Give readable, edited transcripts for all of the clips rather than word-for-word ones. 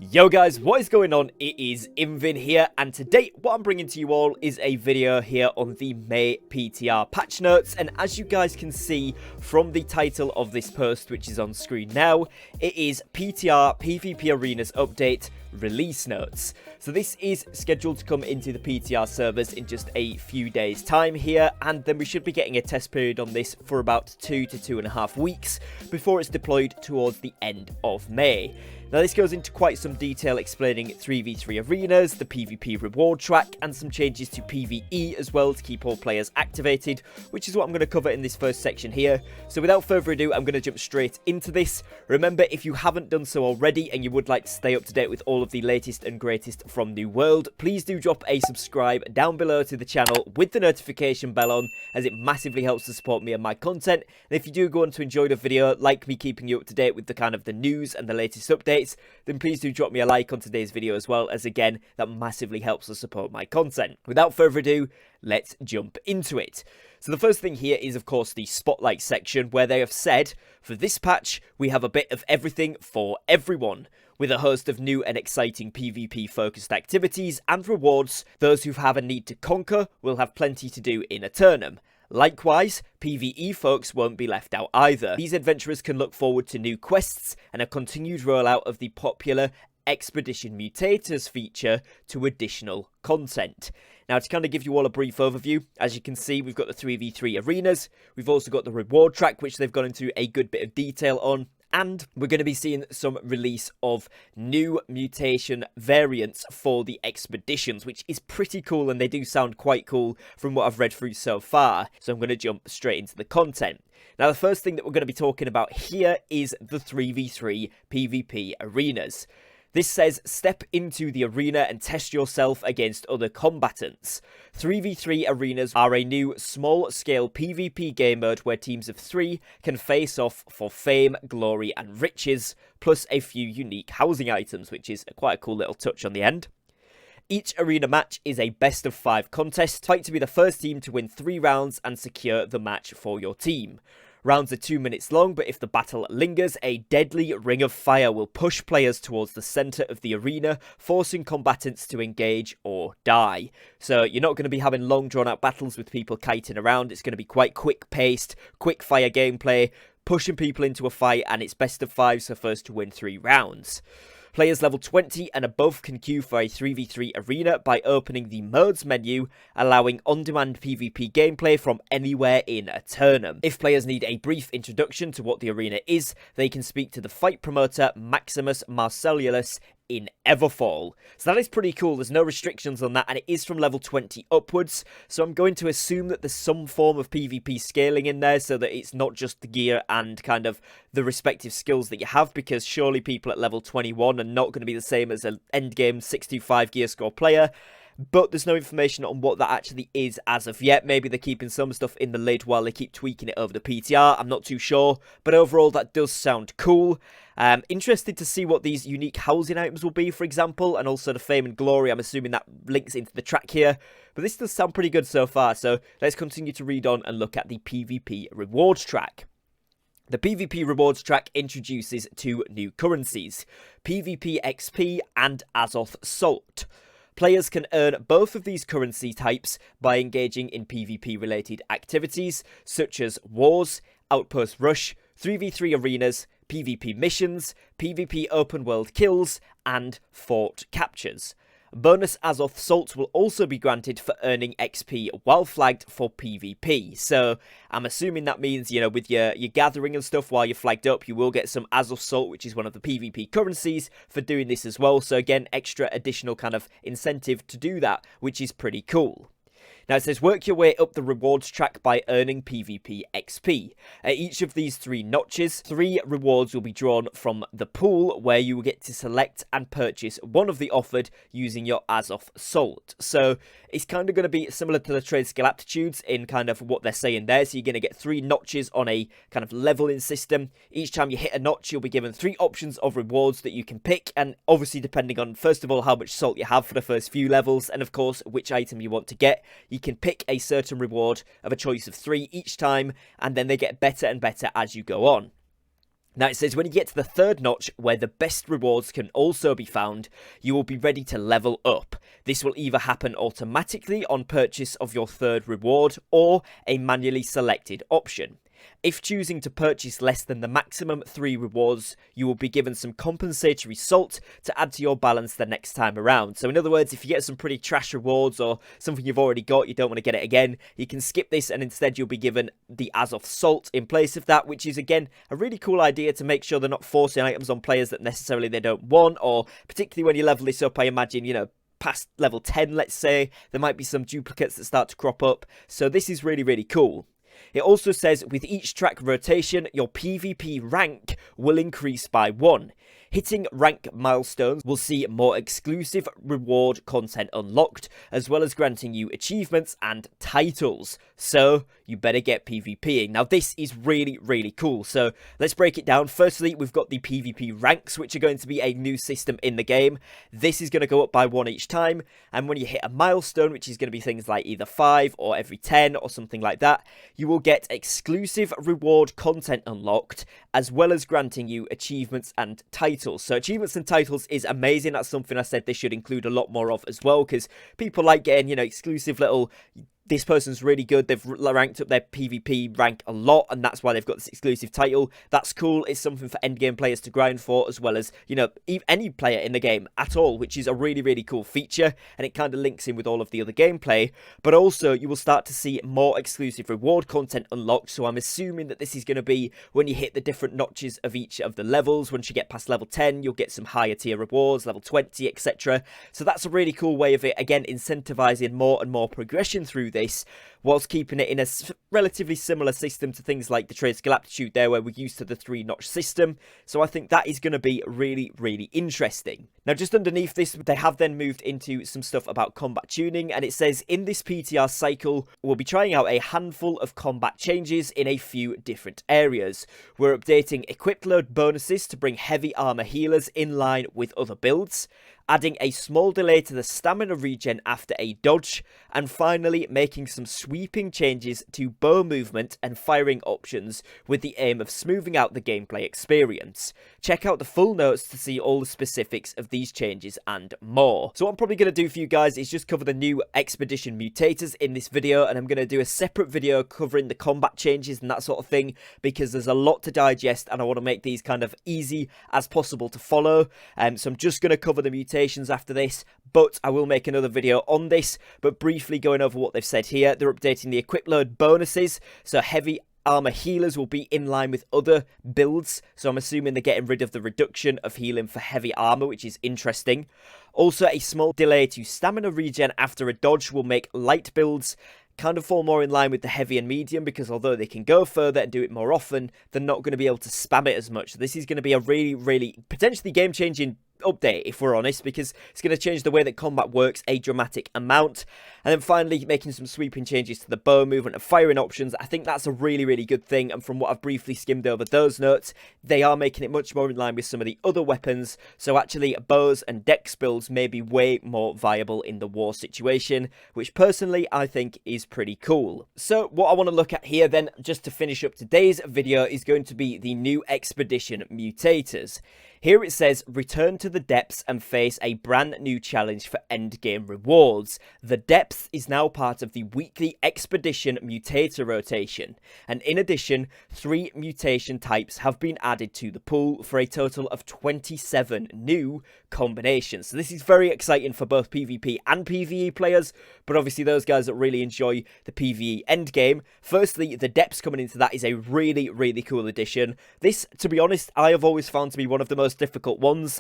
Yo guys, what is going on? It is Invin here, and today what I'm bringing to you all is a video here on the May PTR patch notes. And as you guys can see from the title of this post, which is on screen now, it is PTR PvP Arenas Update Release Notes. So this is scheduled to come into the PTR servers in just a few days time here, and then we should be getting a test period on this for about 2 to 2.5 weeks before it's deployed towards the end of May. Now this goes into quite some detail explaining 3v3 arenas, the PvP reward track, and some changes to PvE as well to keep all players activated, which is what I'm going to cover in this first section here. So without further ado, I'm going to jump straight into this. Remember, if you haven't done so already and you would like to stay up to date with all of the latest and greatest from New World, please do drop a subscribe down below to the channel with the notification bell on, as it massively helps to support me and my content. And if you do go on to enjoy the video, like me keeping you up to date with the news and the latest updates, then please do drop me a like on today's video as well, as again, that massively helps to support my content. Without further ado, let's jump into it. So the first thing here is, of course, the Spotlight section, where they have said, for this patch, we have a bit of everything for everyone. With a host of new and exciting PvP-focused activities and rewards, those who have a need to conquer will have plenty to do in Eternum. Likewise, PvE folks won't be left out either. These adventurers can look forward to new quests and a continued rollout of the popular Expedition Mutators feature to additional content. Now, to kind of give you all a brief overview, as you can see, we've got the 3v3 arenas, we've also got the reward track, which they've gone into a good bit of detail on, and we're going to be seeing some release of new mutation variants for the expeditions, which is pretty cool, and they do sound quite cool from what I've read through so far. So I'm going to jump straight into the content. Now, the first thing that we're going to be talking about here is the 3v3 PvP arenas. This says, step into the arena and test yourself against other combatants. 3v3 arenas are a new small-scale PvP game mode where teams of 3 can face off for fame, glory, and riches, plus a few unique housing items, which is quite a cool little touch on the end. Each arena match is a best-of-5 contest. Fight to be the first team to win 3 rounds and secure the match for your team. Rounds are 2 minutes long, but if the battle lingers, a deadly ring of fire will push players towards the centre of the arena, forcing combatants to engage or die. So you're not going to be having long drawn-out battles with people kiting around. It's going to be quite quick-paced, quick-fire gameplay, pushing people into a fight, and it's best of 5, so first to win 3 rounds. Players level 20 and above can queue for a 3v3 arena by opening the modes menu, allowing on-demand PvP gameplay from anywhere in Eternum. If players need a brief introduction to what the arena is, they can speak to the fight promoter Maximus Marcellus in Everfall. So that is pretty cool. There's no restrictions on that, and it is from level 20 upwards, so I'm going to assume that there's some form of PvP scaling in there, so that it's not just the gear and kind of the respective skills that you have, because surely people at level 21 are not going to be the same as an endgame 625 gear score player. But there's no information on what that actually is as of yet. Maybe they're keeping some stuff in the lid while they keep tweaking it over the PTR. I'm not too sure. But overall, that does sound cool. Interested to see what these unique housing items will be, for example. And also the fame and glory. I'm assuming that links into the track here. But this does sound pretty good so far. So let's continue to read on and look at the PvP rewards track. The PvP rewards track introduces 2 new currencies, PvP XP and Azoth Salt. Players can earn both of these currency types by engaging in PvP-related activities, such as wars, outpost rush, 3v3 arenas, PvP missions, PvP open-world kills, and fort captures. Bonus Azoth Salt will also be granted for earning XP while flagged for PvP. So I'm assuming that means, you know, with your gathering and stuff while you're flagged up, you will get some Azoth Salt, which is one of the PvP currencies, for doing this as well. So again, extra additional kind of incentive to do that, which is pretty cool. Now it says, work your way up the rewards track by earning PvP XP. At each of these 3 notches, 3 rewards will be drawn from the pool, where you will get to select and purchase one of the offered using your Azoth Salt. So it's kind of going to be similar to the trade skill aptitudes in kind of what they're saying there. So you're going to get 3 notches on a kind of leveling system. Each time you hit a notch, you'll be given 3 options of rewards that you can pick. And obviously depending on, first of all, how much salt you have for the first few levels, and of course, which item you want to get, you can pick a certain reward of a choice of 3 each time, and then they get better and better as you go on. Now it says when you get to the third notch, where the best rewards can also be found, you will be ready to level up. This will either happen automatically on purchase of your third reward, or a manually selected option. If choosing to purchase less than the maximum 3 rewards, you will be given some compensatory salt to add to your balance the next time around. So in other words, if you get some pretty trash rewards or something you've already got, you don't want to get it again, you can skip this and instead you'll be given the Azoth salt in place of that, which is again a really cool idea to make sure they're not forcing items on players that necessarily they don't want, or particularly when you level this up, I imagine, you know, past level 10, let's say, there might be some duplicates that start to crop up. So this is really, really cool. It also says with each track rotation, your PvP rank will increase by 1. Hitting rank milestones will see more exclusive reward content unlocked, as well as granting you achievements and titles. So, you better get PvPing. Now, this is really, really cool. So, let's break it down. Firstly, we've got the PvP ranks, which are going to be a new system in the game. This is going to go up by 1 each time. And when you hit a milestone, which is going to be things like either 5 or every 10 or something like that, you will get exclusive reward content unlocked, as well as granting you achievements and titles. So achievements and titles is amazing. That's something I said they should include a lot more of as well, because people like getting, you know, exclusive little, this person's really good, they've ranked up their PvP rank a lot, and that's why they've got this exclusive title. That's cool. It's something for endgame players to grind for, as well as, you know, any player in the game at all, which is a really, really cool feature, and it kind of links in with all of the other gameplay. But also, you will start to see more exclusive reward content unlocked, so I'm assuming that this is going to be when you hit the different notches of each of the levels. Once you get past level 10, you'll get some higher tier rewards, level 20, etc. So that's a really cool way of it, again, incentivizing more and more progression through this, whilst keeping it in a relatively similar system to things like the Trace Galaptitude there, where we're used to the 3-notch system. So I think that is going to be really, really interesting. Now, just underneath this, they have then moved into some stuff about combat tuning, and it says, in this PTR cycle, we'll be trying out a handful of combat changes in a few different areas. We're updating equip load bonuses to bring heavy armor healers in line with other builds, adding a small delay to the stamina regen after a dodge, and finally making some sweeping changes to bow movement and firing options with the aim of smoothing out the gameplay experience. Check out the full notes to see all the specifics of these changes and more. So what I'm probably going to do for you guys is just cover the new Expedition Mutators in this video, and I'm going to do a separate video covering the combat changes and that sort of thing, because there's a lot to digest and I want to make these kind of easy as possible to follow. So I'm just going to cover the mutations after this, but I will make another video on this. But briefly going over what they've said here, they're updating the equip load bonuses, so heavy armor healers will be in line with other builds, so I'm assuming they're getting rid of the reduction of healing for heavy armor, which is interesting. Also, a small delay to stamina regen after a dodge will make light builds kind of fall more in line with the heavy and medium, because although they can go further and do it more often, they're not going to be able to spam it as much. So this is going to be a really, really potentially game-changing update, if we're honest, because it's going to change the way that combat works a dramatic amount. And then finally making some sweeping changes to the bow movement and firing options. I think that's a really, really good thing, and from what I've briefly skimmed over those notes, they are making it much more in line with some of the other weapons. So actually bows and dex builds may be way more viable in the war situation, which personally I think is pretty cool. So what I want to look at here then, just to finish up today's video, is going to be the new Expedition Mutators. Here it says, return to the depths and face a brand new challenge for endgame rewards. The depths is now part of the weekly Expedition Mutator rotation, and in addition, 3 mutation types have been added to the pool for a total of 27 new combinations. So this is very exciting for both PvP and PvE players, but obviously those guys that really enjoy the PvE endgame. Firstly, the depths coming into that is a really, really cool addition. This, to be honest, I have always found to be one of the most difficult ones.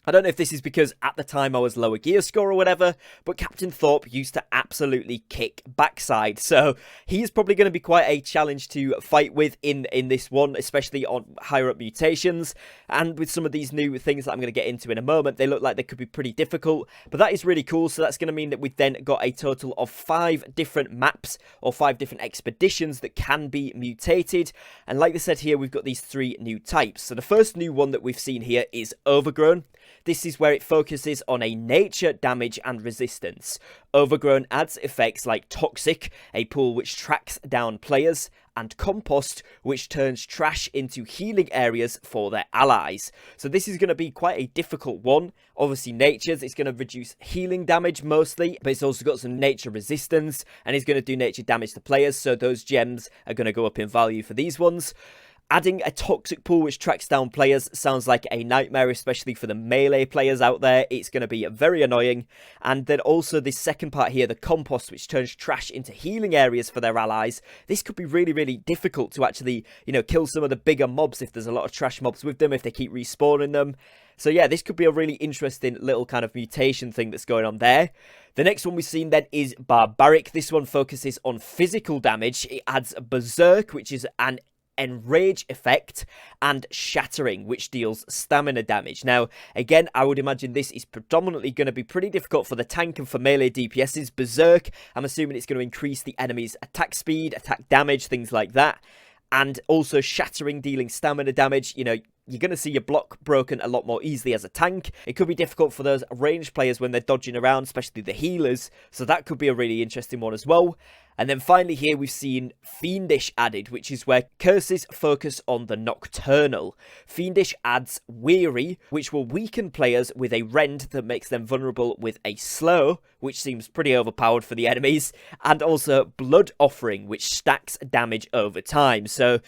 I don't know if this is because at the time I was lower gear score or whatever, but Captain Thorpe used to absolutely kick backside. So he's probably going to be quite a challenge to fight with in this one, especially on higher up mutations. And with some of these new things that I'm going to get into in a moment, they look like they could be pretty difficult. But that is really cool. So that's going to mean that we've then got a total of 5 different maps or 5 different expeditions that can be mutated. And like I said here, we've got these 3 new types. So the first new one that we've seen here is Overgrown. this is where it focuses on a nature, damage, and resistance. Overgrown adds effects like Toxic, a pool which tracks down players, and Compost, which turns trash into healing areas for their allies. So this is going to be quite a difficult one. Obviously, Nature's, it's going to reduce healing damage mostly, but it's also got some nature resistance, and it's going to do nature damage to players, so those gems are going to go up in value for these ones. Adding a toxic pool which tracks down players sounds like a nightmare, especially for the melee players out there. It's going to be very annoying. And then also this second part here, the compost, which turns trash into healing areas for their allies. This could be really, really difficult to actually, kill some of the bigger mobs if there's a lot of trash mobs with them, if they keep respawning them. So yeah, this could be a really interesting little kind of mutation thing that's going on there. The next one we've seen then is Barbaric. This one focuses on physical damage. It adds Berserk, which is an Enrage effect, and Shattering, which deals stamina damage. Now, again, I would imagine this is predominantly going to be pretty difficult for the tank and for melee DPSs. Berserk, I'm assuming it's going to increase the enemy's attack speed, attack damage, things like that. And also Shattering, dealing stamina damage. You're going to see your block broken a lot more easily as a tank. It could be difficult for those ranged players when they're dodging around, especially the healers. So that could be a really interesting one as well. And then finally here we've seen Fiendish added, which is where curses focus on the nocturnal. Fiendish adds Weary, which will weaken players with a rend that makes them vulnerable with a slow, which seems pretty overpowered for the enemies, and also Blood Offering, which stacks damage over time. So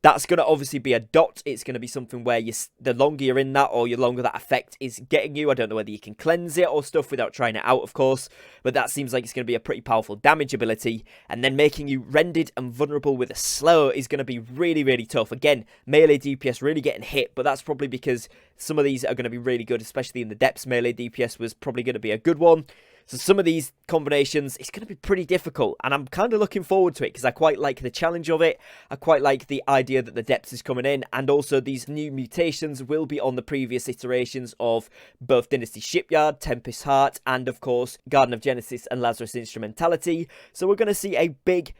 that's going to obviously be a dot. It's going to be something where the longer you're in that, or the longer that effect is getting you. I don't know whether you can cleanse it or stuff without trying it out, of course. But that seems like it's going to be a pretty powerful damage ability. And then making you rendered and vulnerable with a slow is going to be really, really tough. Again, melee DPS really getting hit, but that's probably because some of these are going to be really good, especially in the depths. Melee DPS was probably going to be a good one. So some of these combinations, it's going to be pretty difficult, and I'm kind of looking forward to it because I quite like the challenge of it. I quite like the idea that the depths is coming in, and also these new mutations will be on the previous iterations of both Dynasty Shipyard, Tempest Heart, and of course Garden of Genesis and Lazarus Instrumentality. So we're going to see a big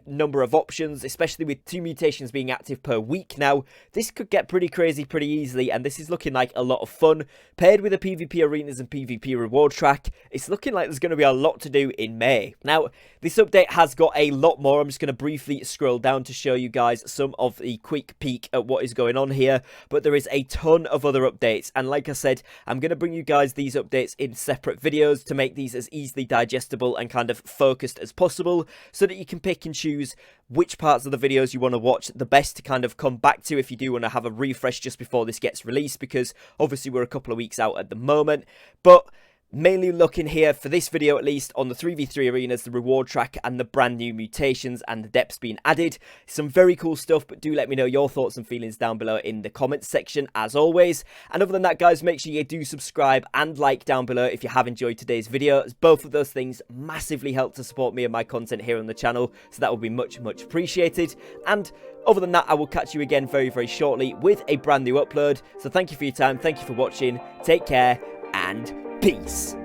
number of options, especially with 2 mutations being active per week now. This could get pretty crazy pretty easily, and this is looking like a lot of fun. Paired with the PvP arenas and PvP reward track, it's looking like there's going to be a lot to do in May. Now, this update has got a lot more. I'm just going to briefly scroll down to show you guys some of the quick peek at what is going on here, but there is a ton of other updates, and like I said, I'm going to bring you guys these updates in separate videos to make these as easily digestible and kind of focused as possible, so that you can pick and choose which parts of the videos you want to watch the best to kind of come back to if you do want to have a refresh just before this gets released, because obviously we're a couple of weeks out at the moment. But mainly looking here for this video, at least, on the 3v3 arenas, the reward track, and the brand new mutations and the depths being added. Some very cool stuff, but do let me know your thoughts and feelings down below in the comments section as always. And other than that, guys, make sure you do subscribe and like down below if you have enjoyed today's video, as both of those things massively help to support me and my content here on the channel, so that would be much appreciated. And other than that, I will catch you again very shortly with a brand new upload. So thank you for your time, thank you for watching, take care, and peace.